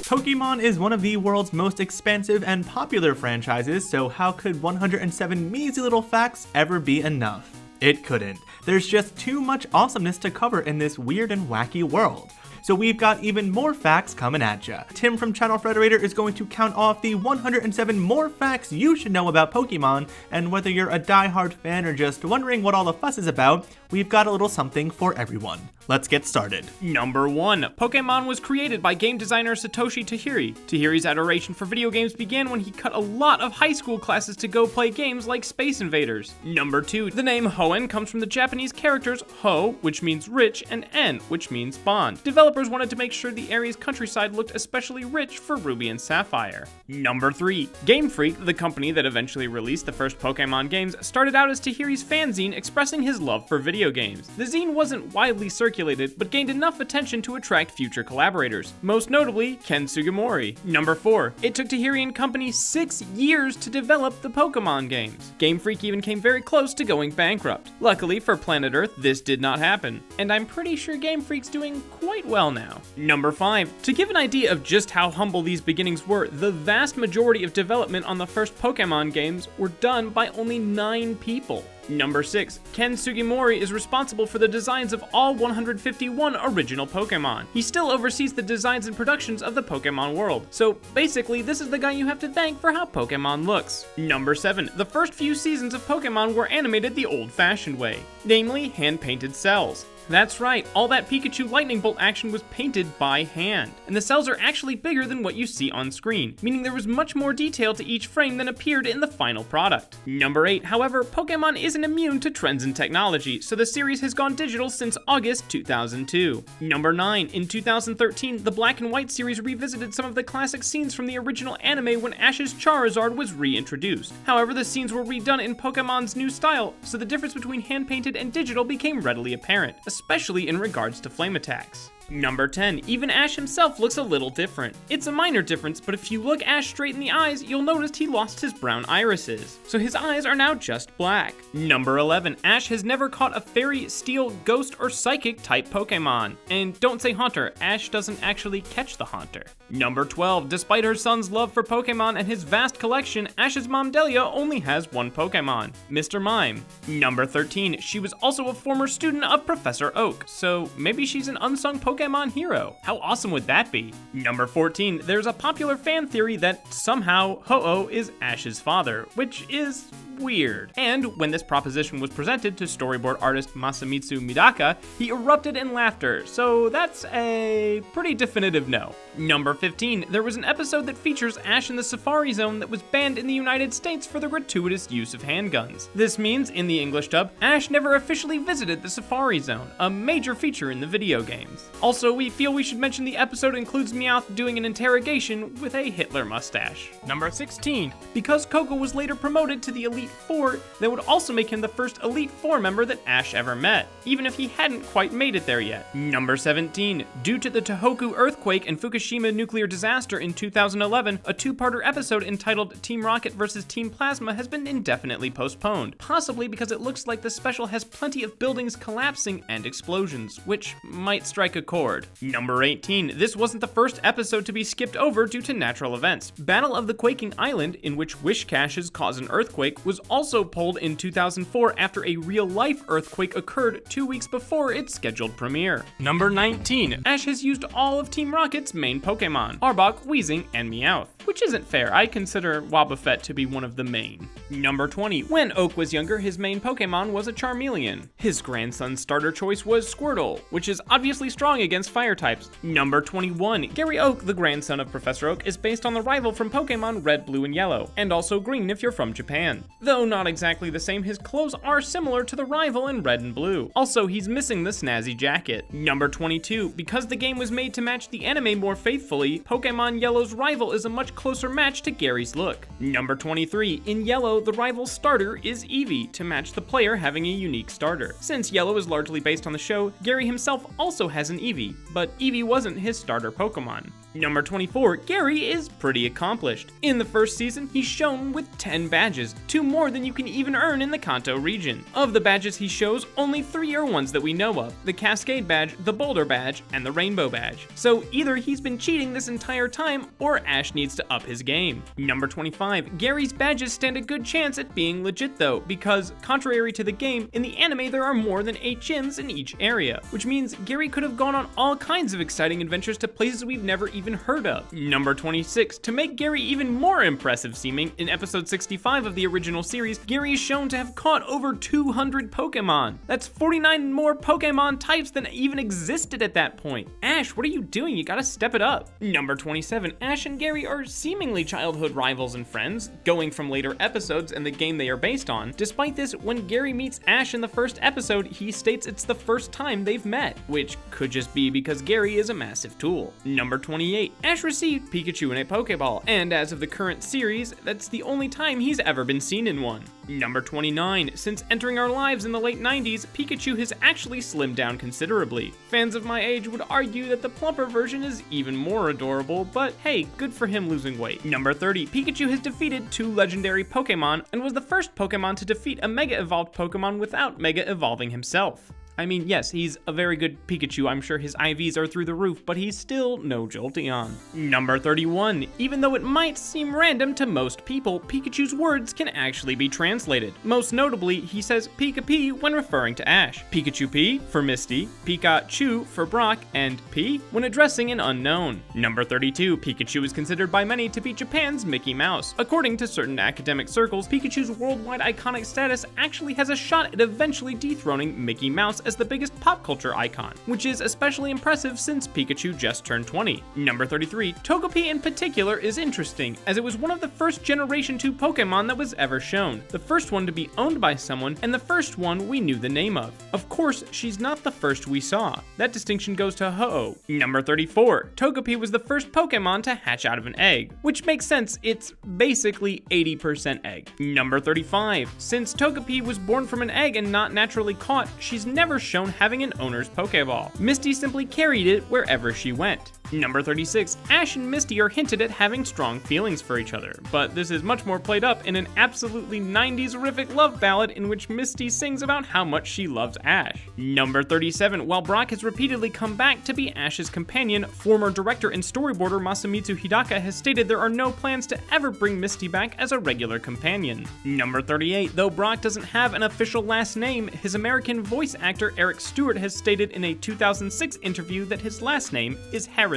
Pokemon is one of the world's most expansive and popular franchises, so how could 107 measly little facts ever be enough? It couldn't. There's just too much awesomeness to cover in this weird and wacky world. So we've got even more facts coming at ya. Tim from ChannelFrederator is going to count off the 107 more facts you should know about Pokemon, and whether you're a die-hard fan or just wondering what all the fuss is about, we've got a little something for everyone. Let's get started. Number 1. Pokemon was created by game designer Satoshi Tajiri. Tajiri's adoration for video games began when he cut a lot of high school classes to go play games like Space Invaders. Number 2. The name Hoenn comes from the Japanese characters Ho, which means rich, and En, which means bond. Developers wanted to make sure the area's countryside looked especially rich for Ruby and Sapphire. Number 3. Game Freak, the company that eventually released the first Pokemon games, started out as Tahiri's fanzine expressing his love for video games. The zine wasn't widely circulated, but gained enough attention to attract future collaborators, most notably Ken Sugimori. Number 4. It took Tahiri and company 6 years to develop the Pokemon games. Game Freak even came very close to going bankrupt. Luckily for Planet Earth, this did not happen, and I'm pretty sure Game Freak's doing quite well now. Number 5. To give an idea of just how humble these beginnings were, the vast majority of development on the first Pokemon games were done by only 9 people. Number 6. Ken Sugimori is responsible for the designs of all 151 original Pokemon. He still oversees the designs and productions of the Pokemon world. So basically, this is the guy you have to thank for how Pokemon looks. Number 7. The first few seasons of Pokemon were animated the old-fashioned way, namely hand-painted cells. That's right, all that Pikachu lightning bolt action was painted by hand, and the cells are actually bigger than what you see on screen, meaning there was much more detail to each frame than appeared in the final product. Number 8, however, Pokemon isn't immune to trends in technology, so the series has gone digital since August 2002. Number 9, in 2013, the Black and White series revisited some of the classic scenes from the original anime when Ash's Charizard was reintroduced. However, the scenes were redone in Pokemon's new style, so the difference between hand-painted and digital became readily apparent, especially in regards to flame attacks. Number 10. Even Ash himself looks a little different. It's a minor difference, but if you look Ash straight in the eyes, you'll notice he lost his brown irises, so his eyes are now just black. Number 11. Ash has never caught a fairy, steel, ghost, or psychic type Pokemon. And don't say Haunter, Ash doesn't actually catch the Haunter. Number 12. Despite her son's love for Pokemon and his vast collection, Ash's mom Delia only has one Pokemon, Mr. Mime. Number 13. She was also a former student of Professor Oak, so maybe she's an unsung Pokemon hero. How awesome would that be? Number 14. There's a popular fan theory that somehow Ho-Oh is Ash's father, which is weird. And when this proposition was presented to storyboard artist Masamitsu Midaka, he erupted in laughter, so that's a pretty definitive no. Number 15. There was an episode that features Ash in the Safari Zone that was banned in the United States for the gratuitous use of handguns. This means, in the English dub, Ash never officially visited the Safari Zone, a major feature in the video games. Also, we feel we should mention the episode includes Meowth doing an interrogation with a Hitler mustache. Number 16. Because Coco was later promoted to the Elite Four, that would also make him the first Elite Four member that Ash ever met, even if he hadn't quite made it there yet. Number 17. Due to the Tohoku earthquake and Fukushima nuclear disaster in 2011, a 2-parter episode entitled Team Rocket vs. Team Plasma has been indefinitely postponed, possibly because it looks like the special has plenty of buildings collapsing and explosions, which might strike a chord. Number 18. This wasn't the first episode to be skipped over due to natural events. Battle of the Quaking Island, in which wish caches cause an earthquake, was also pulled in 2004 after a real-life earthquake occurred 2 weeks before its scheduled premiere. Number 19. Ash has used all of Team Rocket's main Pokemon, Arbok, Weezing, and Meowth, which isn't fair. I consider Wobbuffet to be one of the main. Number 20. When Oak was younger, his main Pokemon was a Charmeleon. His grandson's starter choice was Squirtle, which is obviously strong against fire types. Number 21. Gary Oak, the grandson of Professor Oak, is based on the rival from Pokemon Red, Blue, and Yellow, and also Green if you're from Japan. Though not exactly the same, his clothes are similar to the rival in Red and Blue. Also, he's missing the snazzy jacket. Number 22. Because the game was made to match the anime more faithfully, Pokemon Yellow's rival is a much closer match to Gary's look. Number 23. In Yellow, the rival's starter is Eevee, to match the player having a unique starter. Since Yellow is largely based on the show, Gary himself also has an Eevee, but Eevee wasn't his starter Pokemon. Number 24, Gary is pretty accomplished. In the first season, he's shown with 10 badges, 2 more than you can even earn in the Kanto region. Of the badges he shows, only 3 are ones that we know of: the Cascade badge, the Boulder badge, and the Rainbow badge. So either he's been cheating this entire time, or Ash needs to up his game. Number 25, Gary's badges stand a good chance at being legit though, because contrary to the game, in the anime there are more than 8 gyms in each area, which means Gary could have gone on all kinds of exciting adventures to places we've never even heard of. Number 26, to make Gary even more impressive seeming, in episode 65 of the original series, Gary is shown to have caught over 200 Pokemon. That's 49 more Pokemon types than even existed at that point. Ash, what are you doing? You gotta step it up. Number 27, Ash and Gary are seemingly childhood rivals and friends, going from later episodes and the game they are based on. Despite this, when Gary meets Ash in the first episode, he states it's the first time they've met, which could just be because Gary is a massive tool. Number 28, Ash received Pikachu in a Pokeball, and as of the current series, that's the only time he's ever been seen in one. Number 29, since entering our lives in the late 90s, Pikachu has actually slimmed down considerably. Fans of my age would argue that the plumper version is even more adorable, but hey, good for him losing weight. Number 30, Pikachu has defeated 2 legendary Pokemon and was the first Pokemon to defeat a Mega Evolved Pokemon without Mega Evolving himself. I mean, yes, he's a very good Pikachu. I'm sure his IVs are through the roof, but he's still no Jolteon. Number 31. Even though it might seem random to most people, Pikachu's words can actually be translated. Most notably, he says Pika-P when referring to Ash, Pikachu-P for Misty, Pikachu for Brock, and P when addressing an unknown. Number 32. Pikachu is considered by many to be Japan's Mickey Mouse. According to certain academic circles, Pikachu's worldwide iconic status actually has a shot at eventually dethroning Mickey Mouse as the biggest pop culture icon, which is especially impressive since Pikachu just turned 20. Number 33, Togepi in particular is interesting, as it was one of the first Generation 2 Pokemon that was ever shown, the first one to be owned by someone, and the first one we knew the name of. Of course, she's not the first we saw. That distinction goes to Ho-Oh. Number 34, Togepi was the first Pokemon to hatch out of an egg, which makes sense, it's basically 80% egg. Number 35, since Togepi was born from an egg and not naturally caught, she's never shown having an owner's Pokeball. Misty simply carried it wherever she went. Number 36, Ash and Misty are hinted at having strong feelings for each other, but this is much more played up in an absolutely 90s-rific love ballad in which Misty sings about how much she loves Ash. Number 37, while Brock has repeatedly come back to be Ash's companion, former director and storyboarder Masamitsu Hidaka has stated there are no plans to ever bring Misty back as a regular companion. Number 38, though Brock doesn't have an official last name, his American voice actor Eric Stewart has stated in a 2006 interview that his last name is Harrison.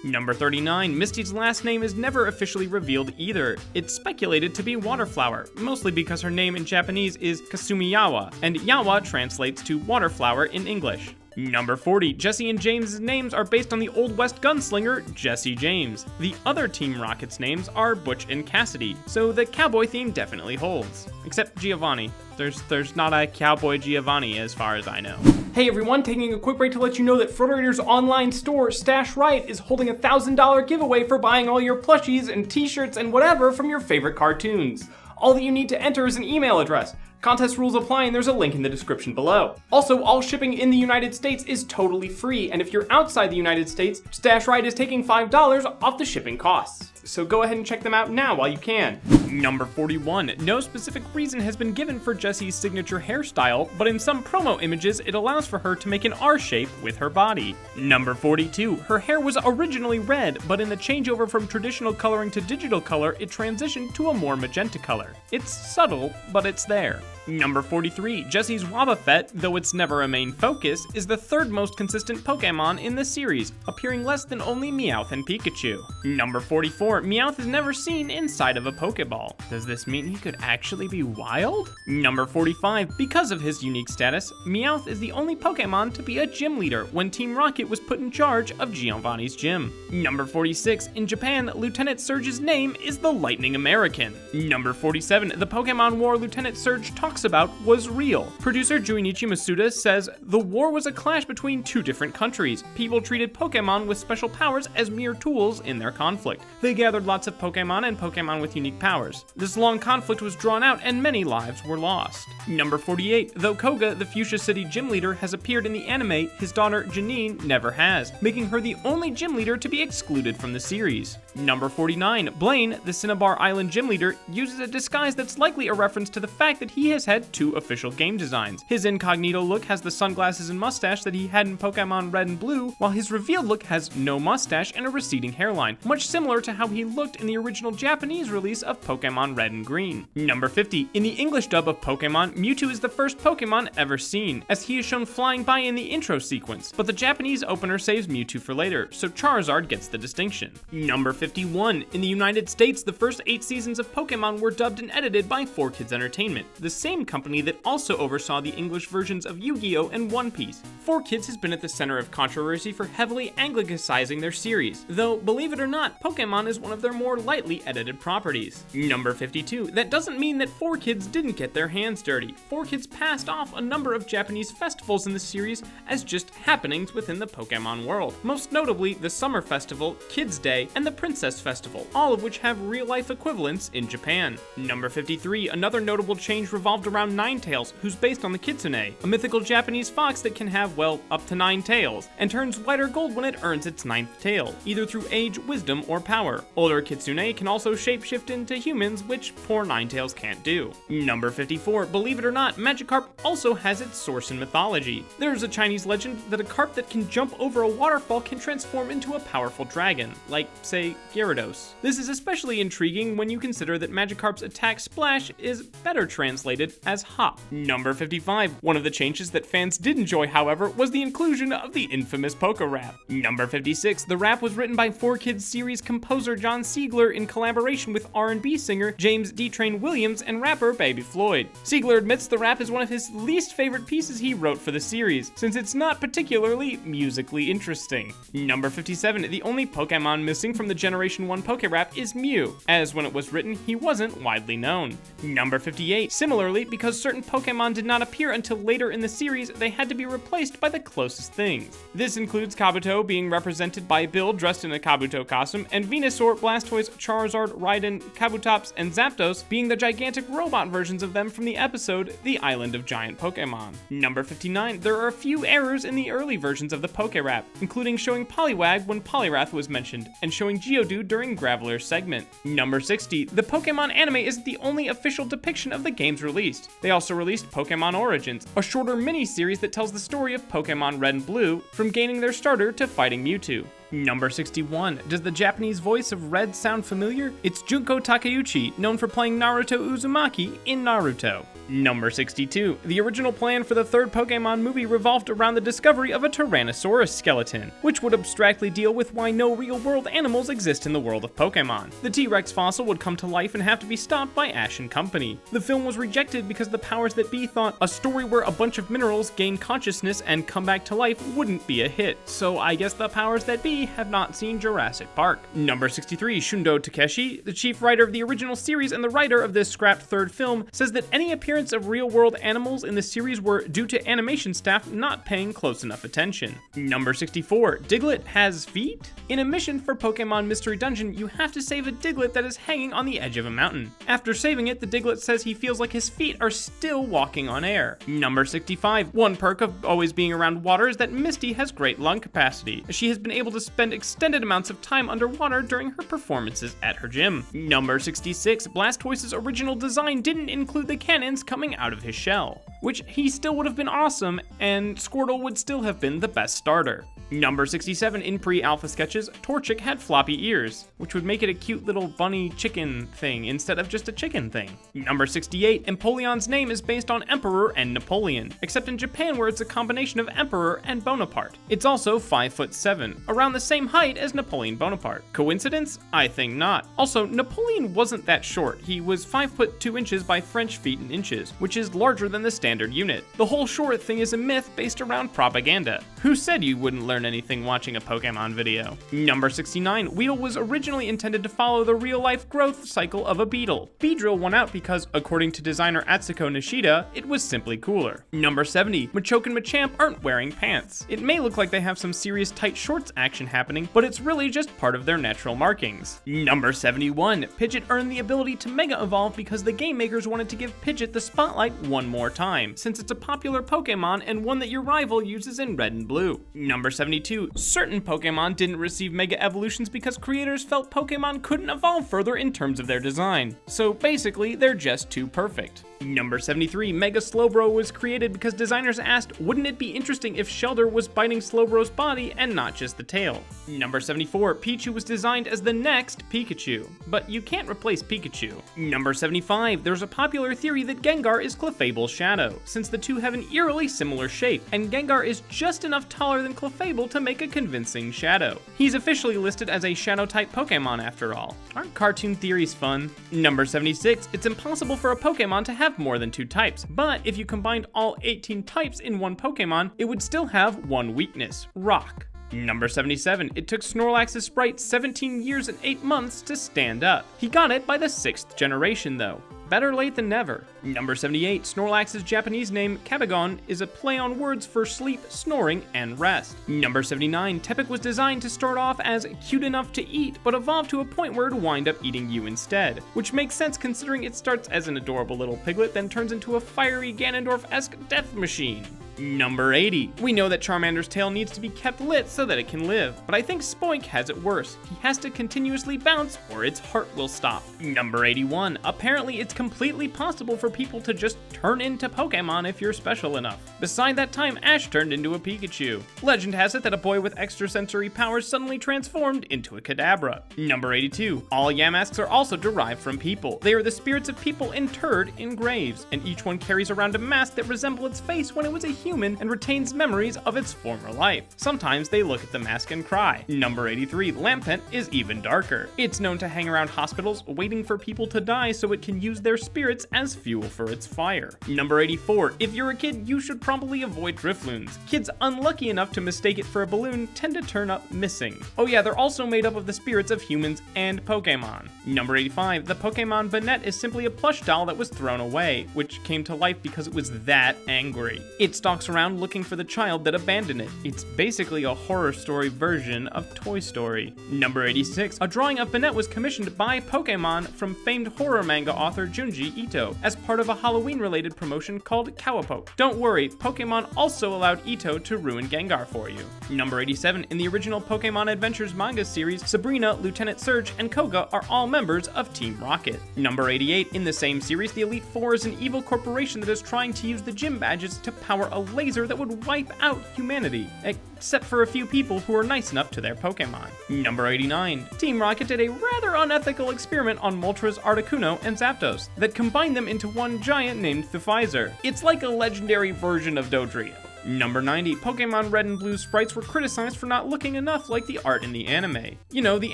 Number 39, Misty's last name is never officially revealed either. It's speculated to be Waterflower, mostly because her name in Japanese is Kasumiyawa, and Yawa translates to Waterflower in English. Number 40, Jesse and James' names are based on the Old West gunslinger, Jesse James. The other Team Rocket's names are Butch and Cassidy, so the cowboy theme definitely holds. Except Giovanni. There's not a cowboy Giovanni as far as I know. Hey everyone, taking a quick break to let you know that Frederator's online store, Stash Right, is holding a $1,000 giveaway for buying all your plushies and t-shirts and whatever from your favorite cartoons. All that you need to enter is an email address. Contest rules apply and there's a link in the description below. Also, all shipping in the United States is totally free, and if you're outside the United States, Stash Right is taking $5 off the shipping costs. So go ahead and check them out now while you can. Number 41, no specific reason has been given for Jessie's signature hairstyle, but in some promo images it allows for her to make an R shape with her body. Number 42, her hair was originally red, but in the changeover from traditional coloring to digital color, it transitioned to a more magenta color. It's subtle, but it's there. Number 43, Jessie's Wobbuffet, though it's never a main focus, is the third most consistent Pokemon in the series, appearing less than only Meowth and Pikachu. Number 44, Meowth is never seen inside of a Pokeball. Does this mean he could actually be wild? Number 45, because of his unique status, Meowth is the only Pokemon to be a gym leader when Team Rocket was put in charge of Giovanni's gym. Number 46, in Japan, Lieutenant Surge's name is the Lightning American. Number 47, the Pokemon War Lieutenant Surge talks talks about was real. Producer Junichi Masuda says, "The war was a clash between two different countries. People treated Pokemon with special powers as mere tools in their conflict. They gathered lots of Pokemon and Pokemon with unique powers. This long conflict was drawn out and many lives were lost." Number 48. Though Koga, the Fuchsia City gym leader, has appeared in the anime, his daughter Janine never has, making her the only gym leader to be excluded from the series. Number 49. Blaine, the Cinnabar Island gym leader, uses a disguise that's likely a reference to the fact that he has had 2 official game designs. His incognito look has the sunglasses and mustache that he had in Pokemon Red and Blue, while his revealed look has no mustache and a receding hairline, much similar to how he looked in the original Japanese release of Pokemon Red and Green. Number 50. In the English dub of Pokemon, Mewtwo is the first Pokemon ever seen, as he is shown flying by in the intro sequence, but the Japanese opener saves Mewtwo for later, so Charizard gets the distinction. Number 51. In the United States, the first 8 seasons of Pokemon were dubbed and edited by 4Kids Entertainment, the same company that also oversaw the English versions of Yu-Gi-Oh! And One Piece. 4Kids has been at the center of controversy for heavily anglicizing their series, though, believe it or not, Pokemon is one of their more lightly edited properties. Number 52. That doesn't mean that 4Kids didn't get their hands dirty. 4Kids passed off a number of Japanese festivals in the series as just happenings within the Pokemon world, most notably the Summer Festival, Kids Day, and the Princess Festival, all of which have real-life equivalents in Japan. Number 53. Another notable change revolved around Ninetales, who's based on the Kitsune, a mythical Japanese fox that can have, well, up to 9 tails, and turns white or gold when it earns its 9th tail, either through age, wisdom, or power. Older Kitsune can also shapeshift into humans, which poor Ninetales can't do. Number 54. Believe it or not, Magikarp also has its source in mythology. There's a Chinese legend that a carp that can jump over a waterfall can transform into a powerful dragon, like, say, Gyarados. This is especially intriguing when you consider that Magikarp's attack Splash is better translated as Hop. Number 55. One of the changes that fans did enjoy, however, was the inclusion of the infamous Poke Rap. Number 56. The rap was written by 4Kids series composer John Siegler in collaboration with R&B singer James D. Train Williams and rapper Baby Floyd. Siegler admits the rap is one of his least favorite pieces he wrote for the series, since it's not particularly musically interesting. Number 57. The only Pokemon missing from the Generation 1 Poke Rap is Mew, as when it was written, he wasn't widely known. Number 58. Similarly, because certain Pokemon did not appear until later in the series, they had to be replaced by the closest things. This includes Kabuto being represented by Bill dressed in a Kabuto costume, and Venusaur, Blastoise, Charizard, Raiden, Kabutops, and Zapdos being the gigantic robot versions of them from the episode The Island of Giant Pokemon. Number 59. There are a few errors in the early versions of the Poke Rap, including showing Poliwag when Poliwrath was mentioned, and showing Geodude during Graveler's segment. Number 60. The Pokemon anime isn't the only official depiction of the games released. They also released Pokemon Origins, a shorter mini-series that tells the story of Pokemon Red and Blue, from gaining their starter to fighting Mewtwo. Number 61. Does the Japanese voice of Red sound familiar? It's Junko Takeuchi, known for playing Naruto Uzumaki in Naruto. Number 62. The original plan for the third Pokemon movie revolved around the discovery of a Tyrannosaurus skeleton, which would abstractly deal with why no real-world animals exist in the world of Pokemon. The T-Rex fossil would come to life and have to be stopped by Ash and company. The film was rejected because the powers that be thought a story where a bunch of minerals gain consciousness and come back to life wouldn't be a hit, so I guess the powers that be have not seen Jurassic Park. Number 63. Shundo Takeshi, the chief writer of the original series and the writer of this scrapped third film, says that any appearance of real-world animals in the series were due to animation staff not paying close enough attention. Number 64. Diglett has feet? In a mission for Pokemon Mystery Dungeon, you have to save a Diglett that is hanging on the edge of a mountain. After saving it, the Diglett says he feels like his feet are still walking on air. Number 65. One perk of always being around water is that Misty has great lung capacity. She has been able to spend extended amounts of time underwater during her performances at her gym. Number 66. Blastoise's original design didn't include the cannons coming out of his shell, which he still would have been awesome, and Squirtle would still have been the best starter. Number 67. In pre-alpha sketches, Torchic had floppy ears, which would make it a cute little bunny chicken thing instead of just a chicken thing. Number 68. Empoleon's name is based on Emperor and Napoleon, except in Japan where it's a combination of Emperor and Bonaparte. It's also 5'7", around the same height as Napoleon Bonaparte. Coincidence? I think not. Also, Napoleon wasn't that short. He was 5'2" by French feet in inches, which is larger than the standard unit. The whole short thing is a myth based around propaganda. Who said you wouldn't learn learn anything watching a Pokemon video. Number 69, Weedle was originally intended to follow the real-life growth cycle of a beetle. Beedrill won out because, according to designer Atsuko Nishida, it was simply cooler. Number 70, Machoke and Machamp aren't wearing pants. It may look like they have some serious tight shorts action happening, but it's really just part of their natural markings. Number 71, Pidgeot earned the ability to Mega Evolve because the game makers wanted to give Pidgeot the spotlight one more time, since it's a popular Pokemon and one that your rival uses in Red and Blue. Number 72, certain Pokemon didn't receive Mega Evolutions because creators felt Pokemon couldn't evolve further in terms of their design. So basically, they're just too perfect. Number 73, Mega Slowbro was created because designers asked, wouldn't it be interesting if Shelder was biting Slowbro's body and not just the tail? Number 74, Pichu was designed as the next Pikachu, but you can't replace Pikachu. Number 75, there's a popular theory that Gengar is Clefable's shadow, since the two have an eerily similar shape, and Gengar is just enough taller than Clefable to make a convincing shadow. He's officially listed as a shadow-type Pokemon after all. Aren't cartoon theories fun? Number 76, it's impossible for a Pokemon to have more than 2 types, but if you combined all 18 types in one Pokemon, it would still have one weakness, Rock. Number 77, it took Snorlax's sprite 17 years and 8 months to stand up. He got it by the 6th generation though. Better late than never. Number 78, Snorlax's Japanese name, Kabagon, is a play on words for sleep, snoring, and rest. Number 79, Tepig was designed to start off as cute enough to eat, but evolve to a point where it'd wind up eating you instead, which makes sense considering it starts as an adorable little piglet, then turns into a fiery Ganondorf-esque death machine. Number 80. We know that Charmander's tail needs to be kept lit so that it can live, but I think Spoink has it worse. He has to continuously bounce or its heart will stop. Number 81. Apparently it's completely possible for people to just turn into Pokemon if you're special enough. Beside that time, Ash turned into a Pikachu. Legend has it that a boy with extrasensory powers suddenly transformed into a Kadabra. Number 82. All Yamasks are also derived from people. They are the spirits of people interred in graves, and each one carries around a mask that resembles its face when it was a human and retains memories of its former life. Sometimes they look at the mask and cry. Number 83, Lampent is even darker. It's known to hang around hospitals waiting for people to die so it can use their spirits as fuel for its fire. Number 84, if you're a kid, you should probably avoid Drifloons. Kids unlucky enough to mistake it for a balloon tend to turn up missing. Oh yeah, they're also made up of the spirits of humans and Pokemon. Number 85, the Pokemon Banette is simply a plush doll that was thrown away, which came to life because it was that angry. It stalks around looking for the child that abandoned it. It's basically a horror story version of Toy Story. Number 86, a drawing of Banette was commissioned by Pokemon from famed horror manga author Junji Ito as part of a Halloween-related promotion called Cowabunga. Don't worry, Pokemon also allowed Ito to ruin Gengar for you. Number 87, in the original Pokemon Adventures manga series, Sabrina, Lieutenant Surge, and Koga are all members of Team Rocket. Number 88, in the same series, the Elite Four is an evil corporation that is trying to use the gym badges to power a laser that would wipe out humanity, except for a few people who are nice enough to their Pokemon. Number 89, Team Rocket did a rather unethical experiment on Moltres, Articuno, and Zapdos that combined them into one giant named Thufizer. It's like a legendary version of Dodrio. Number 90, Pokemon Red and Blue sprites were criticized for not looking enough like the art in the anime. You know, the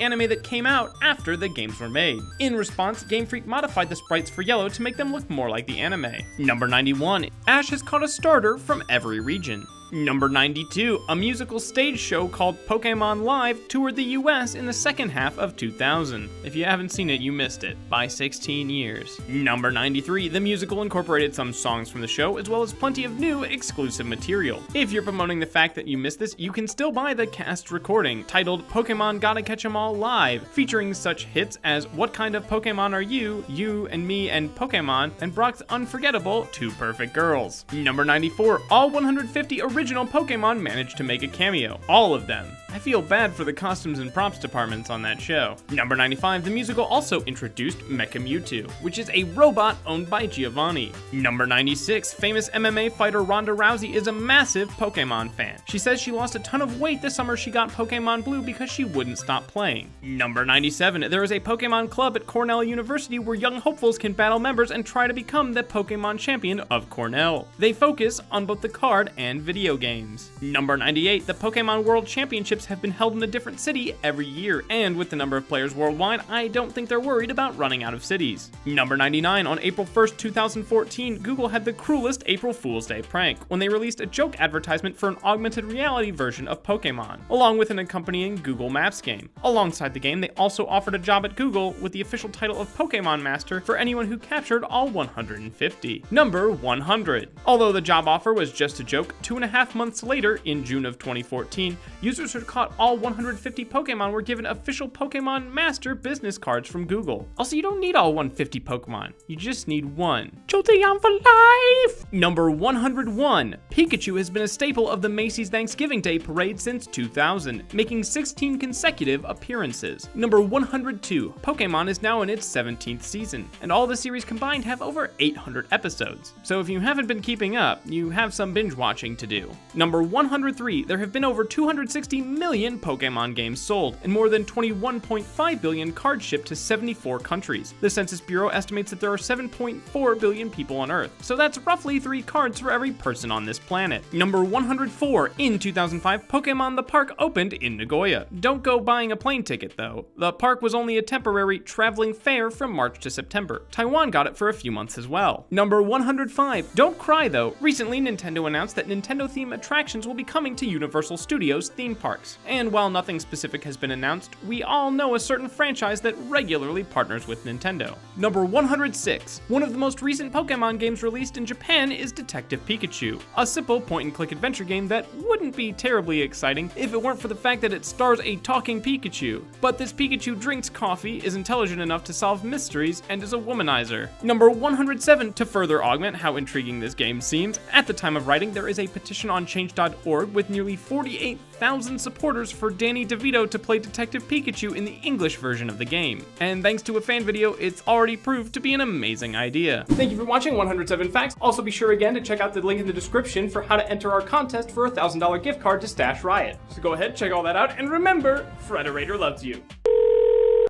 anime that came out after the games were made. In response, Game Freak modified the sprites for yellow to make them look more like the anime. Number 91, Ash has caught a starter from every region. Number 92, a musical stage show called Pokemon Live toured the US in the second half of 2000. If you haven't seen it, you missed it by 16 years. Number 93, the musical incorporated some songs from the show as well as plenty of new exclusive material. If you're promoting the fact that you missed this, you can still buy the cast recording titled Pokemon Gotta Catch 'Em All Live, featuring such hits as What Kind of Pokemon Are You, You and Me and Pokemon, and Brock's unforgettable Two Perfect Girls. Number 94, all 150 original Pokemon managed to make a cameo. All of them. I feel bad for the costumes and props departments on that show. Number 95, the musical also introduced Mecha Mewtwo, which is a robot owned by Giovanni. Number 96, famous MMA fighter Ronda Rousey is a massive Pokemon fan. She says she lost a ton of weight the summer she got Pokemon Blue because she wouldn't stop playing. Number 97, there is a Pokemon club at Cornell University where young hopefuls can battle members and try to become the Pokemon champion of Cornell. They focus on both the card and video video games. Number 98, the Pokemon World Championships have been held in a different city every year, and with the number of players worldwide, I don't think they're worried about running out of cities. Number 99, on April 1st, 2014, Google had the cruelest April Fool's Day prank when they released a joke advertisement for an augmented reality version of Pokemon, along with an accompanying Google Maps game. Alongside the game, they also offered a job at Google with the official title of Pokemon Master for anyone who captured all 150. Number 100. Although the job offer was just a joke, 2.5 months later, in June of 2014, users who caught all 150 Pokemon were given official Pokemon Master business cards from Google. Also, you don't need all 150 Pokemon, you just need one. Jolteon for life! Number 101. Pikachu has been a staple of the Macy's Thanksgiving Day Parade since 2000, making 16 consecutive appearances. Number 102. Pokemon is now in its 17th season, and all the series combined have over 800 episodes. So if you haven't been keeping up, you have some binge watching to do. Number 103. There have been over 260 million Pokemon games sold, and more than 21.5 billion cards shipped to 74 countries. The Census Bureau estimates that there are 7.4 billion people on Earth, so that's roughly 3 cards for every person on this planet. Number 104. In 2005, Pokemon the Park opened in Nagoya. Don't go buying a plane ticket though. The park was only a temporary traveling fair from March to September. Taiwan got it for a few months as well. Number 105. Don't cry though. Recently, Nintendo announced that Nintendo-themed attractions will be coming to Universal Studios theme parks. And while nothing specific has been announced, we all know a certain franchise that regularly partners with Nintendo. Number 106. One of the most recent Pokemon games released in Japan is Detective Pikachu, a simple point-and-click adventure game that wouldn't be terribly exciting if it weren't for the fact that it stars a talking Pikachu. But this Pikachu drinks coffee, is intelligent enough to solve mysteries, and is a womanizer. Number 107. To further augment how intriguing this game seems, at the time of writing, there is a petition on change.org with nearly 48,000 supporters for Danny DeVito to play Detective Pikachu in the English version of the game. And thanks to a fan video, it's already proved to be an amazing idea. Thank you for watching 107 Facts. Also be sure again to check out the link in the description for how to enter our contest for a $1,000 gift card to Stash Riot. So go ahead, check all that out, and remember, Frederator loves you.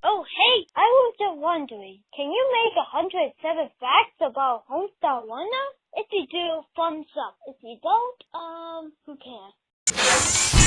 Oh, hey, I was just wondering, can you make 107 facts about Homestar One now? If you do, thumbs up. If you don't, who cares?